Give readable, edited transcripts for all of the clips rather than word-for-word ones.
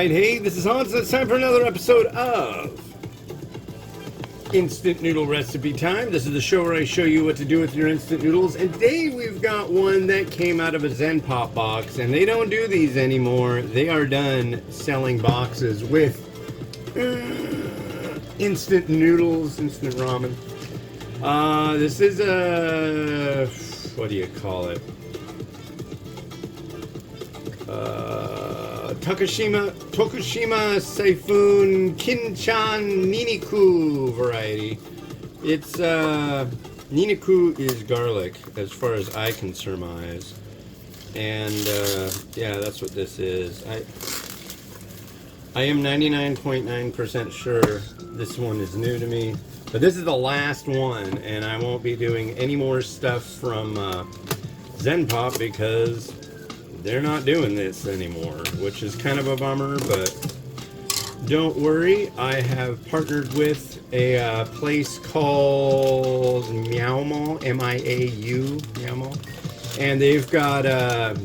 Alright, hey, this is Hans, and it's time for another episode of Instant Noodle Recipe Time. This is the show where I show you what to do with your instant noodles, and today we've got one that came out of a Zen Pop box, and they don't do these anymore. They are done selling boxes with instant noodles, instant ramen. This is a, what do you call it? Tokushima Seifun Kinchan Ninniku variety. It's Ninniku is garlic, as far as I can surmise, and yeah, that's what this is. I am 99.9% sure this one is new to me, but this is the last one, and I won't be doing any more stuff from Zen Pop because they're not doing this anymore, which is kind of a bummer, but don't worry. I have partnered with a place called Meowmo, M-I-A-U, Meowmo, and they've got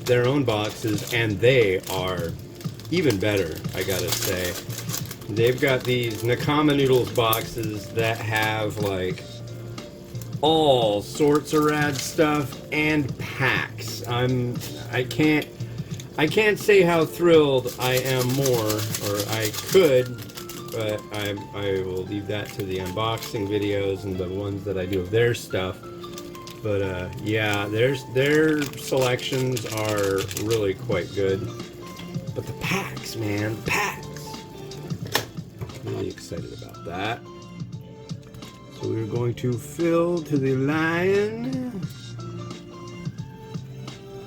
their own boxes, and they are even better, I gotta say. They've got these Nakama Noodles boxes that have like all sorts of rad stuff and packs. I can't say how thrilled I am more, or I could, but I will leave that to the unboxing videos and the ones that I do of their stuff. But yeah, their selections are really quite good. But the packs, man, packs! Really excited about that. So we're going to fill to the line,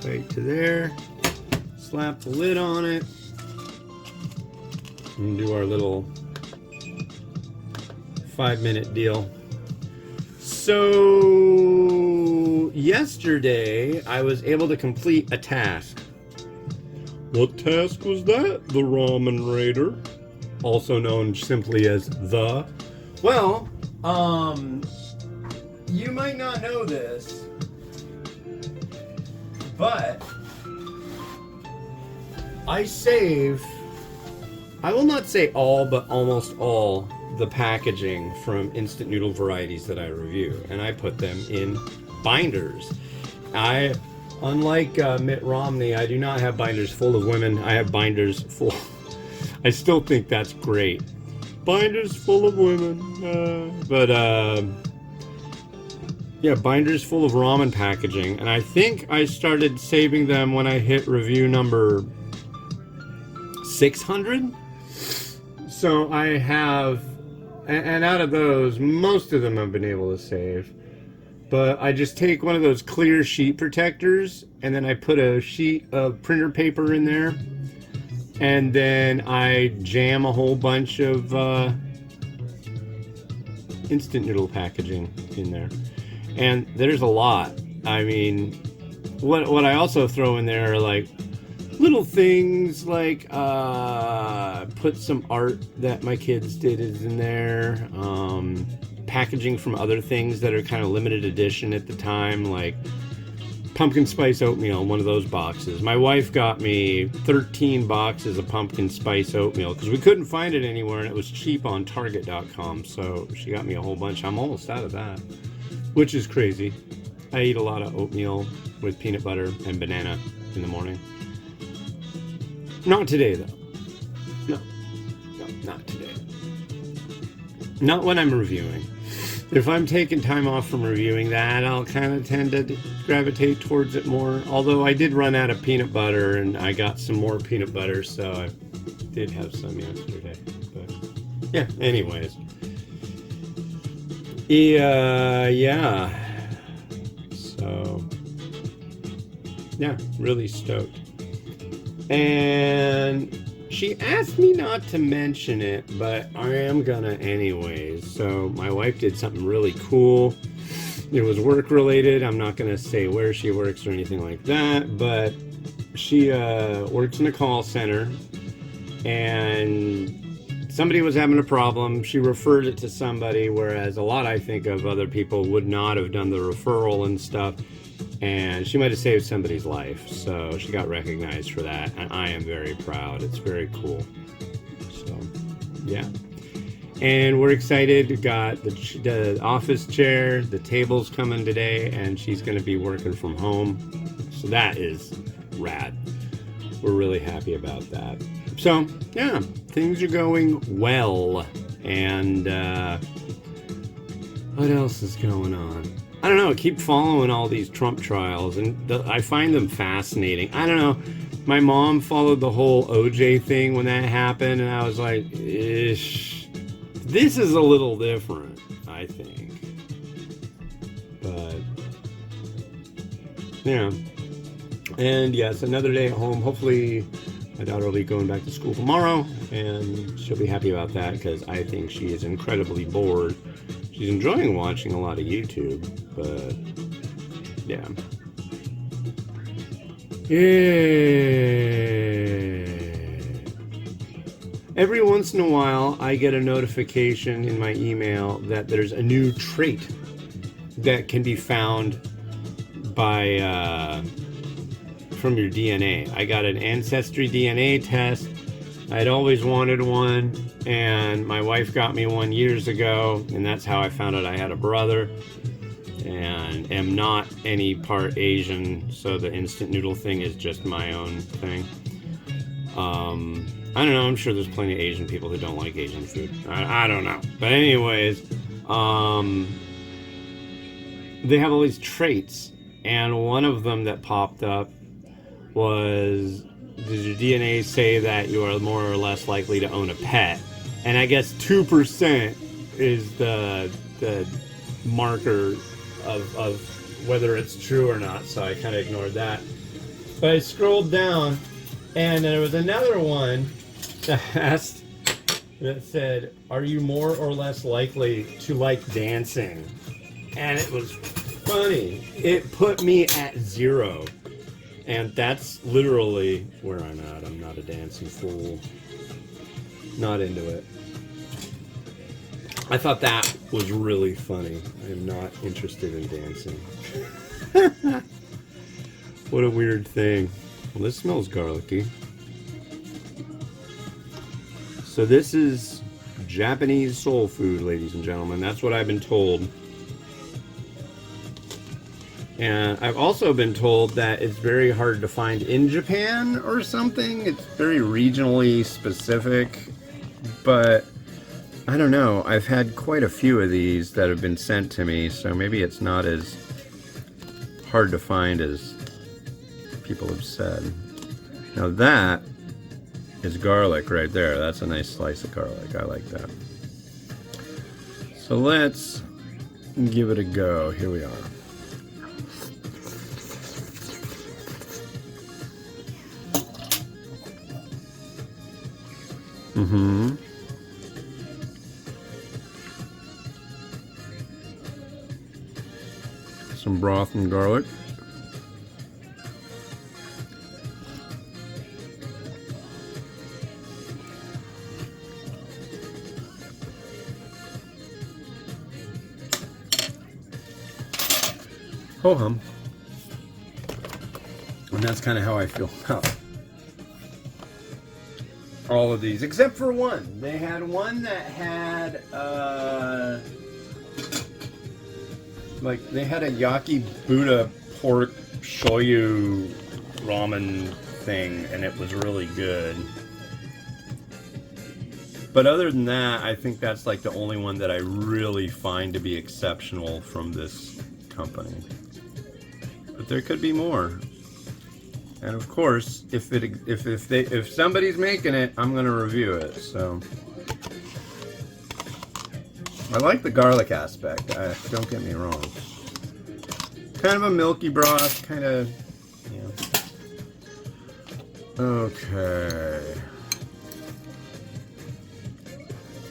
right to there, slap the lid on it, and do our little 5-minute deal. So yesterday I was able to complete a task. What task was that, the Ramen Raider? Also known simply as the. Well, you might not know this, but I will not say all, but almost all the packaging from instant noodle varieties that I review, and I put them in binders. Unlike Mitt Romney, I do not have binders full of women. I have binders full. I still think that's great. Binders full of women. Yeah, binders full of ramen packaging. And I think I started saving them when I hit review number 600. So I have, and out of those, most of them I've been able to save. But I just take one of those clear sheet protectors, and then I put a sheet of printer paper in there, and then I jam a whole bunch of instant noodle packaging in there. And there's a lot. I mean, what I also throw in there are like little things like put some art that my kids did is in there. Packaging from other things that are kind of limited edition at the time, like pumpkin spice oatmeal in one of those boxes. My wife got me 13 boxes of pumpkin spice oatmeal because we couldn't find it anywhere, and it was cheap on Target.com, so she got me a whole bunch. I'm almost out of that, which is crazy. I eat a lot of oatmeal with peanut butter and banana in the morning. Not today, though. No, not today. Not when I'm reviewing. If I'm taking time off from reviewing that, I'll kind of tend to gravitate towards it more. Although I did run out of peanut butter, and I got some more peanut butter, so I did have some yesterday. But yeah, anyways. Yeah. So, yeah, really stoked. And she asked me not to mention it, but I am gonna anyways. So my wife did something really cool. It was work related. I'm not gonna say where she works or anything like that, but she works in a call center, and somebody was having a problem. She referred it to somebody, whereas a lot I think of other people would not have done the referral and stuff. And she might have saved somebody's life, so she got recognized for that, and I am very proud. It's very cool. yeah. And we're excited. We got the office chair, the table's coming today, and she's going to be working from home. So that is rad. We're really happy about that. So, yeah, things are going well. And what else is going on? I don't know. I keep following all these Trump trials, and I find them fascinating. I don't know. My mom followed the whole OJ thing when that happened, and I was like, ish. This is a little different, I think. But, yeah. And yes, another day at home. Hopefully, my daughter will be going back to school tomorrow, and she'll be happy about that because I think she is incredibly bored. She's enjoying watching a lot of YouTube, but yeah. Yeah. Every once in a while, I get a notification in my email that there's a new trait that can be found by from your DNA. I got an ancestry DNA test. I'd always wanted one, and my wife got me one years ago, and that's how I found out I had a brother, and am not any part Asian, so the instant noodle thing is just my own thing. I don't know, I'm sure there's plenty of Asian people who don't like Asian food. I don't know. But anyways, they have all these traits, and one of them that popped up was, does your DNA say that you are more or less likely to own a pet? And I guess 2% is the marker of whether it's true or not, so I kind of ignored that. But I scrolled down, and there was another one that said, are you more or less likely to like dancing? And it was funny. It put me at 0. And that's literally where I'm at. I'm not a dancing fool. Not into it. I thought that was really funny. I am not interested in dancing. What a weird thing. Well, this smells garlicky. So this is Japanese soul food, ladies and gentlemen. That's what I've been told. And I've also been told that it's very hard to find in Japan or something. It's very regionally specific. But I don't know. I've had quite a few of these that have been sent to me, so maybe it's not as hard to find as people have said. Now that is garlic right there. That's a nice slice of garlic. I like that. So let's give it a go. Here we are. Mm-hmm. Some broth and garlic. Ho hum. And that's kind of how I feel about all of these, except for one. They had one that had like they had a Yaki Buddha pork shoyu ramen thing, and it was really good. But other than that, I think that's like the only one that I really find to be exceptional from this company. But there could be more. And of course, if somebody's making it, I'm gonna review it. So I like the garlic aspect. Don't get me wrong. Kind of a milky broth, kind of. Yeah. Okay.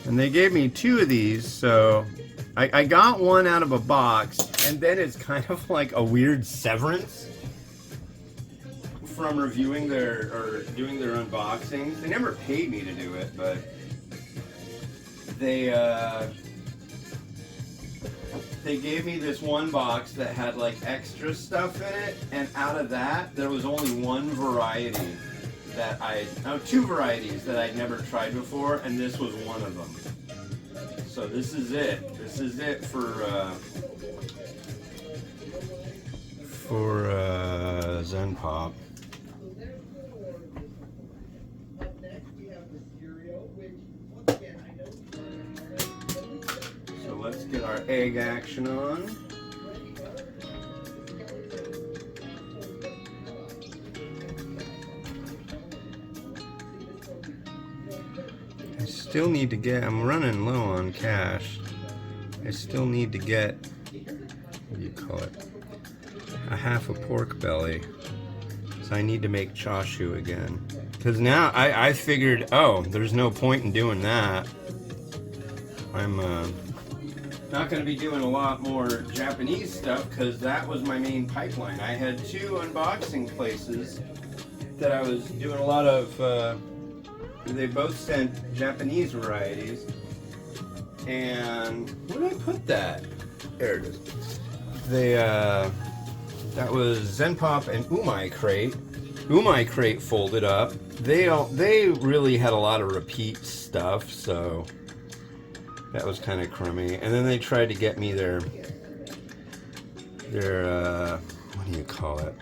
And they gave me 2 of these, so I got one out of a box, and then it's kind of like a weird severance from reviewing or doing their unboxings. They never paid me to do it, but they gave me this one box that had like extra stuff in it, and out of that there was only one variety that two varieties that I'd never tried before, and this was one of them. So this is it. This is it for Zen Pop. So let's get our egg action on. I still need to get, I'm running low on cash. I still need to get, what do you call it, a half a pork belly. So I need to make chashu again. Because now I figured, oh, there's no point in doing that. I'm not going to be doing a lot more Japanese stuff because that was my main pipeline. I had 2 unboxing places that I was doing a lot of, they both sent Japanese varieties. And where did I put that? There it is. They, that was Zen Pop and Umai Crate. Umai Crate folded up. They really had a lot of repeat stuff, so that was kind of crummy. And then they tried to get me their what do you call it?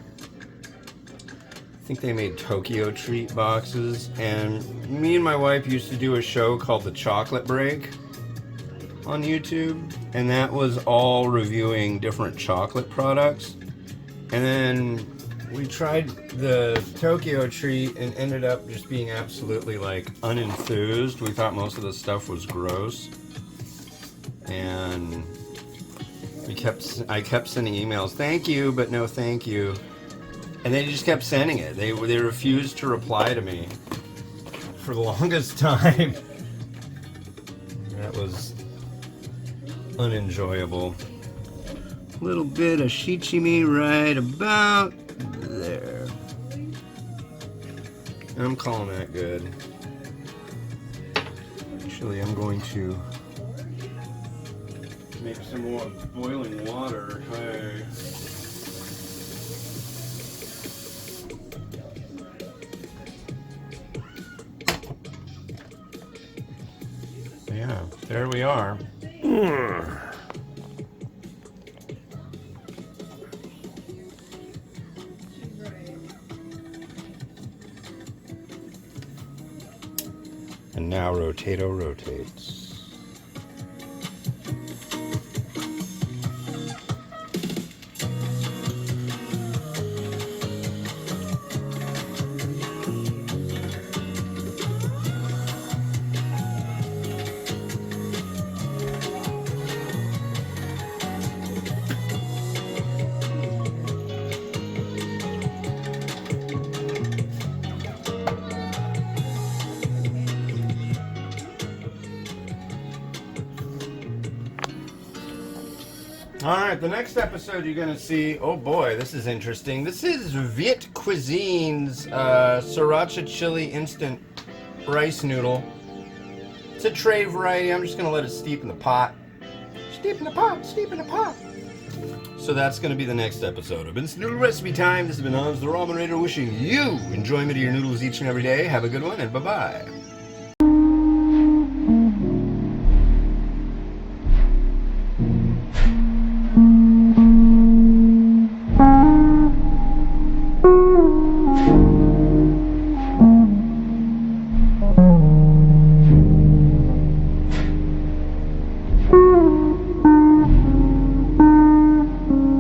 I think they made Tokyo Treat boxes, and me and my wife used to do a show called The Chocolate Break on YouTube, and that was all reviewing different chocolate products. And then we tried the Tokyo Treat and ended up just being absolutely like unenthused. We thought most of the stuff was gross, and I kept sending emails, thank you, but no thank you. And they just kept sending it. They refused to reply to me for the longest time. That was unenjoyable. A little bit of shichimi right about there. I'm calling that good. Actually, I'm going to make some more boiling water. Hey. Yeah, there we are. And now Rotato rotates. Alright, the next episode you're going to see, oh boy, this is interesting. This is Viet Cuisine's Sriracha Chili Instant Rice Noodle. It's a tray variety. I'm just going to let it steep in the pot. Steep in the pot, steep in the pot. So that's going to be the next episode of Instant Noodle Recipe Time. This has been Hans the Ramen Raider wishing you enjoyment of your noodles each and every day. Have a good one and bye-bye.